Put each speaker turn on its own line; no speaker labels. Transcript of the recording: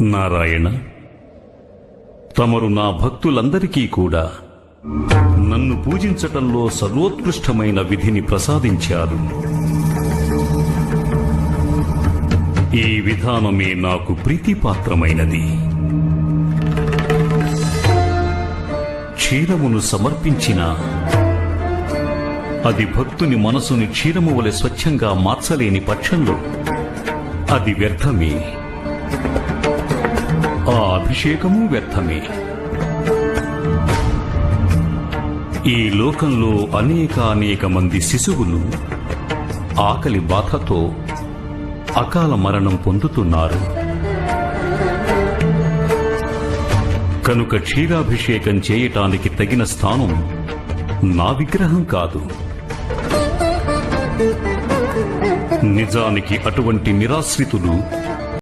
నారాయణ, తమరు నా భక్తులందరికీ కూడా నన్ను పూజించటంలో సర్వోత్కృష్టమైన విధిని ప్రసాదించారు. ఈ విధానమే నాకు ప్రీతిపాత్రమైనది. క్షీరమును సమర్పించిన అది భక్తుని మనసుని క్షీరము వలె స్వచ్ఛంగా మార్చలేని పక్షంలో అది వ్యర్థమే. ఆ అభిషేకము వ్యర్థమే. ఈ లోకంలో అనేక మంది శిశువులు ఆకలి బాధతో అకాల మరణం పొందుతున్నారు. కనుక క్షీరాభిషేకం చేయటానికి తగిన స్థానం నా విగ్రహం కాదు. నిజానికి అటువంటి నిరాశ్రితులు